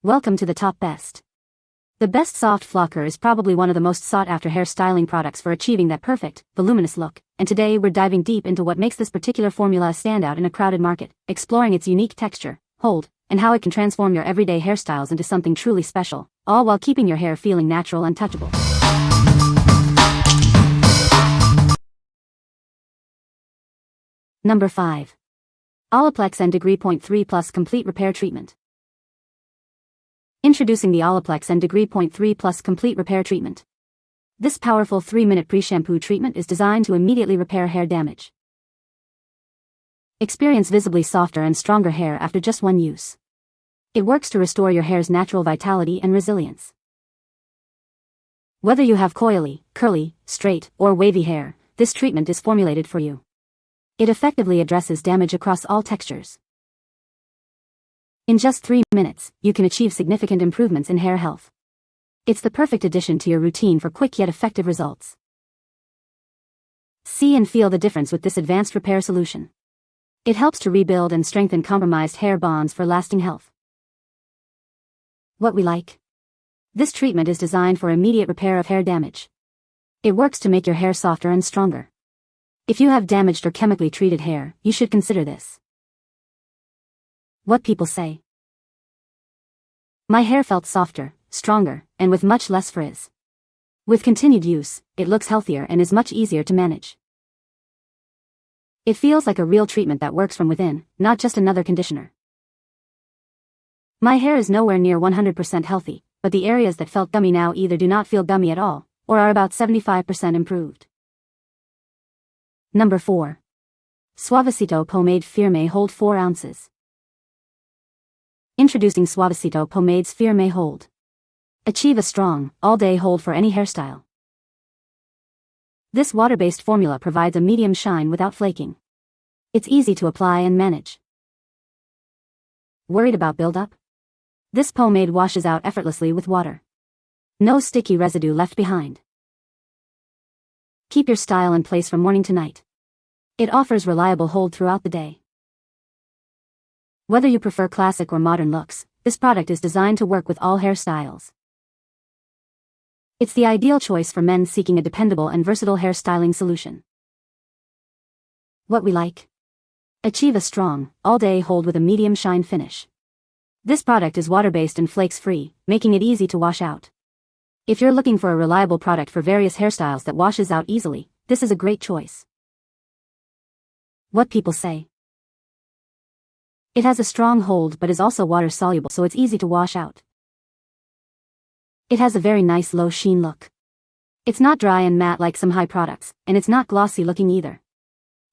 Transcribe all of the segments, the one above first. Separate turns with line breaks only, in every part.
Welcome to the top best. The Best Soft Flocker is probably one of the most sought-after hair styling products for achieving that perfect, voluminous look, and today we're diving deep into what makes this particular formula a standout in a crowded market, exploring its unique texture, hold, and how it can transform your everyday hairstyles into something truly special, all while keeping your hair feeling natural and touchable. Number 5. Olaplex and Degree 3 Plus Complete Repair Treatment. Introducing the Olaplex and Degree 3 Plus Complete Repair Treatment. This powerful 3-minute pre-shampoo treatment is designed to immediately repair hair damage. Experience visibly softer and stronger hair after just one use. It works to restore your hair's natural vitality and resilience. Whether you have coily, curly, straight, or wavy hair, this treatment is formulated for you. It effectively addresses damage across all textures. In just 3 minutes, you can achieve significant improvements in hair health. It's the perfect addition to your routine for quick yet effective results. See and feel the difference with this advanced repair solution. It helps to rebuild and strengthen compromised hair bonds for lasting health. What we like. This treatment is designed for immediate repair of hair damage. It works to make your hair softer and stronger. If you have damaged or chemically treated hair, you should consider this. What people say. My hair felt softer, stronger, and with much less frizz. With continued use, it looks healthier and is much easier to manage. It feels like a real treatment that works from within, not just another conditioner. My hair is nowhere near 100% healthy, but the areas that felt gummy now either do not feel gummy at all, or are about 75% improved. Number 4. Suavecito Pomade Firme Hold 4 ounces. Introducing Suavecito Pomade's Firme Hold. Achieve a strong, all-day hold for any hairstyle. This water-based formula provides a medium shine without flaking. It's easy to apply and manage. Worried about buildup? This pomade washes out effortlessly with water. No sticky residue left behind. Keep your style in place from morning to night. It offers reliable hold throughout the day. Whether you prefer classic or modern looks, this product is designed to work with all hairstyles. It's the ideal choice for men seeking a dependable and versatile hairstyling solution. What we like. Achieve a strong, all-day hold with a medium shine finish. This product is water-based and flakes-free, making it easy to wash out. If you're looking for a reliable product for various hairstyles that washes out easily, this is a great choice. What people say. It has a strong hold but is also water-soluble, so it's easy to wash out. It has a very nice low sheen look. It's not dry and matte like some high products, and it's not glossy looking either.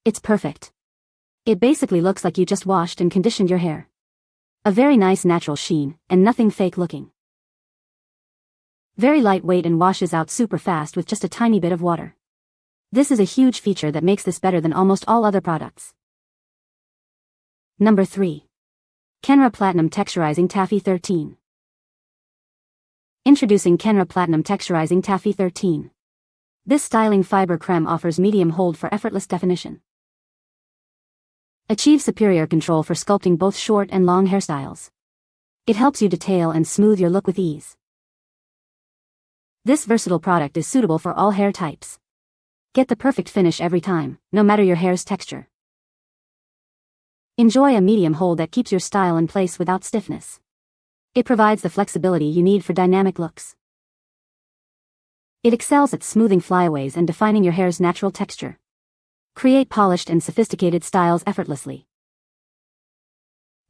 It's perfect. It basically looks like you just washed and conditioned your hair. A very nice natural sheen, and nothing fake looking. Very lightweight and washes out super fast with just a tiny bit of water. This is a huge feature that makes this better than almost all other products. Number 3. Kenra Platinum Texturizing Taffy 13. Introducing Kenra Platinum Texturizing Taffy 13. This styling fiber creme offers medium hold for effortless definition. Achieve superior control for sculpting both short and long hairstyles. It helps you detail and smooth your look with ease. This versatile product is suitable for all hair types. Get the perfect finish every time, no matter your hair's texture. Enjoy a medium hold that keeps your style in place without stiffness. It provides the flexibility you need for dynamic looks. It excels at smoothing flyaways and defining your hair's natural texture. Create polished and sophisticated styles effortlessly.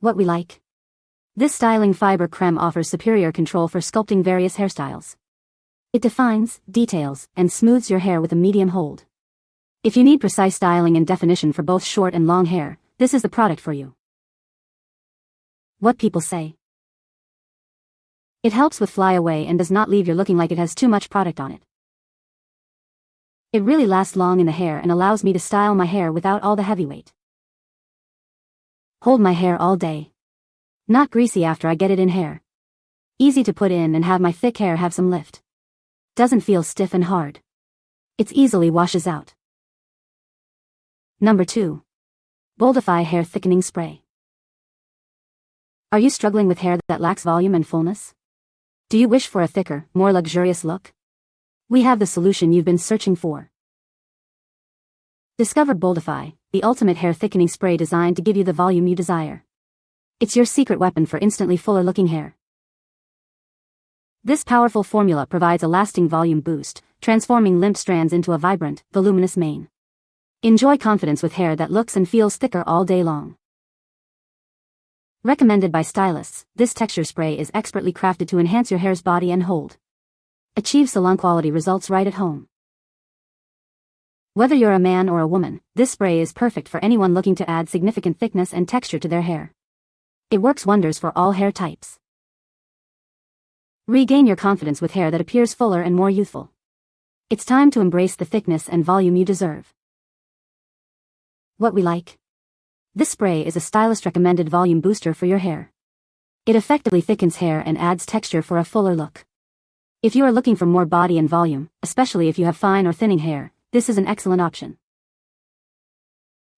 What we like. This styling fiber creme offers superior control for sculpting various hairstyles. It defines, details, and smooths your hair with a medium hold. If you need precise styling and definition for both short and long hair, this is the product for you. What people say. It helps with flyaway and does not leave you looking like it has too much product on it. It really lasts long in the hair and allows me to style my hair without all the heavyweight. Hold my hair all day. Not greasy after I get it in hair. Easy to put in and have my thick hair have some lift. Doesn't feel stiff and hard. It easily washes out. Number 2. Boldify Hair Thickening Spray. Are you struggling with hair that lacks volume and fullness? Do you wish for a thicker, more luxurious look? We have the solution you've been searching for. Discover Boldify, the ultimate hair thickening spray designed to give you the volume you desire. It's your secret weapon for instantly fuller-looking hair. This powerful formula provides a lasting volume boost, transforming limp strands into a vibrant, voluminous mane. Enjoy confidence with hair that looks and feels thicker all day long. Recommended by stylists, this texture spray is expertly crafted to enhance your hair's body and hold. Achieve salon-quality results right at home. Whether you're a man or a woman, this spray is perfect for anyone looking to add significant thickness and texture to their hair. It works wonders for all hair types. Regain your confidence with hair that appears fuller and more youthful. It's time to embrace the thickness and volume you deserve. What we like. This spray is a stylist-recommended volume booster for your hair. It effectively thickens hair and adds texture for a fuller look. If you are looking for more body and volume, especially if you have fine or thinning hair, this is an excellent option.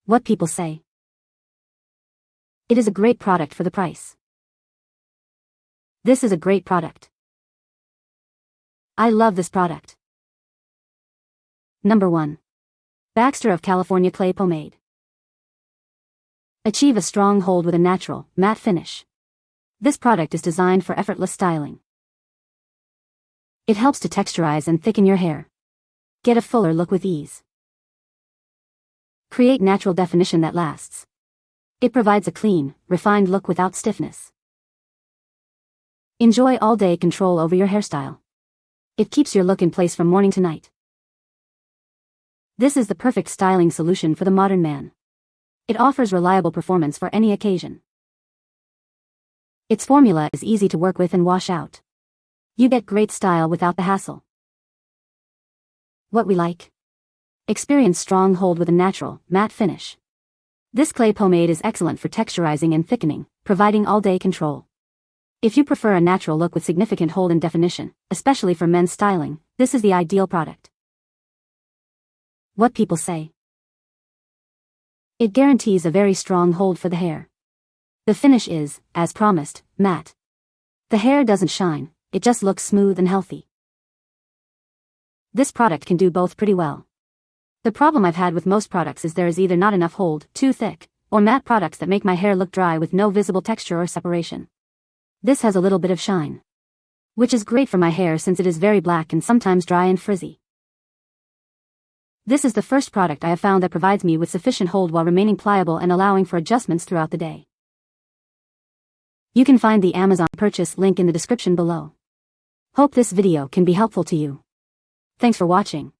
What people say. It is a great product for the price. This is a great product. I love this product. Number 1. Baxter of California Clay Pomade. Achieve a strong hold with a natural, matte finish. This product is designed for effortless styling. It helps to texturize and thicken your hair. Get a fuller look with ease. Create natural definition that lasts. It provides a clean, refined look without stiffness. Enjoy all-day control over your hairstyle. It keeps your look in place from morning to night. This is the perfect styling solution for the modern man. It offers reliable performance for any occasion. Its formula is easy to work with and wash out. You get great style without the hassle. What we like. Experience strong hold with a natural, matte finish. This clay pomade is excellent for texturizing and thickening, providing all-day control. If you prefer a natural look with significant hold and definition, especially for men's styling, this is the ideal product. What people say. It guarantees a very strong hold for the hair. The finish is, as promised, matte. The hair doesn't shine, it just looks smooth and healthy. This product can do both pretty well. The problem I've had with most products is there is either not enough hold, too thick, or matte products that make my hair look dry with no visible texture or separation. This has a little bit of shine, which is great for my hair since it is very black and sometimes dry and frizzy. This is the first product I have found that provides me with sufficient hold while remaining pliable and allowing for adjustments throughout the day. You can find the Amazon purchase link in the description below. Hope this video can be helpful to you. Thanks for watching.